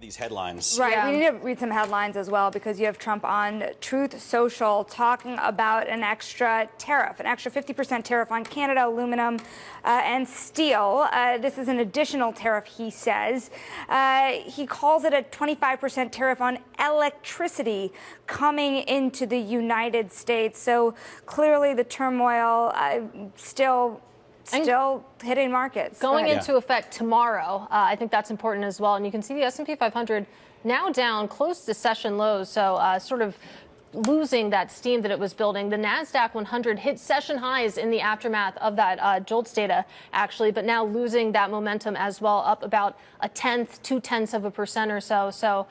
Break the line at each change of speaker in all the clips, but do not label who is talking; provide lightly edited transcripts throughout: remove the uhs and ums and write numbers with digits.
these headlines.
Right,
Yeah.
we need to read some headlines as well because you have Trump on Truth Social talking about an extra tariff, an extra 50% tariff on Canada, aluminum, and steel. This is an additional tariff, he says. He calls it a 25% tariff on electricity coming into the United States. So clearly the turmoil still hitting markets.
Going into effect tomorrow, I think that's important as well. And you can see the S&P 500 now down close to session lows, so sort of losing that steam that it was building. The NASDAQ 100 hit session highs in the aftermath of that JOLTS data, actually, but now losing that momentum as well, up about 0.2% or so. So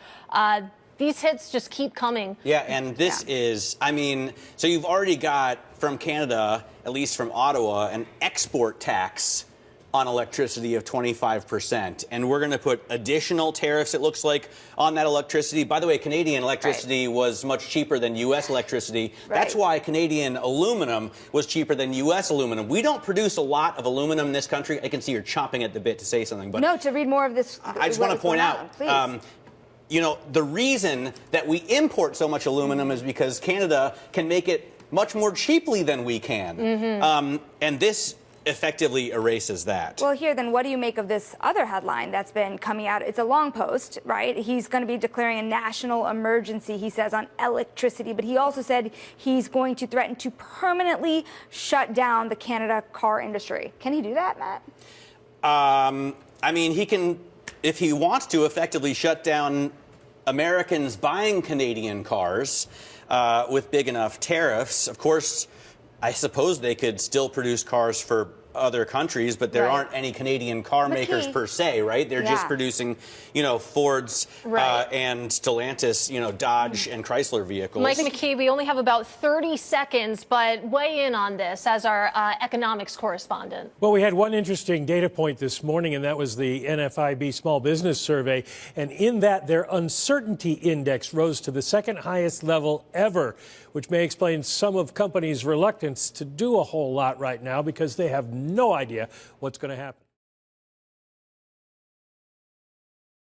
these hits just keep coming.
Yeah, and this is, I mean, so you've already got from Canada, at least from Ottawa, an export tax on electricity of 25%. And we're going to put additional tariffs, it looks like, on that electricity. By the way, Canadian electricity was much cheaper than U.S. electricity. That's why Canadian aluminum was cheaper than U.S. aluminum. We don't produce a lot of aluminum in this country. I can see you're chomping at the bit to say something. But
no, to read more of this.
I just want to point out, you know, the reason that we import so much aluminum is because Canada can make it much more cheaply than we can. And this effectively erases that.
Well, here, then, what do you make of this other headline that's been coming out? It's a long post, right? He's going to be declaring a national emergency, he says, on electricity. But he also said he's going to threaten to permanently shut down the Canada car industry. Can he do that, Matt?
I mean, he can, if he wants to, effectively shut down Americans buying Canadian cars with big enough tariffs. Of course, I suppose they could still produce cars for other countries, but there aren't any Canadian car makers per se, right? They're just producing, you know, Fords and Stellantis, you know, Dodge and Chrysler vehicles.
Mike McKee, we only have about 30 seconds, but weigh in on this as our economics correspondent.
Well, we had one interesting data point this morning, and that was the NFIB Small Business Survey. And in that, their uncertainty index rose to the second highest level ever, which may explain some of companies' reluctance to do a whole lot right now because they have no idea what's going to happen.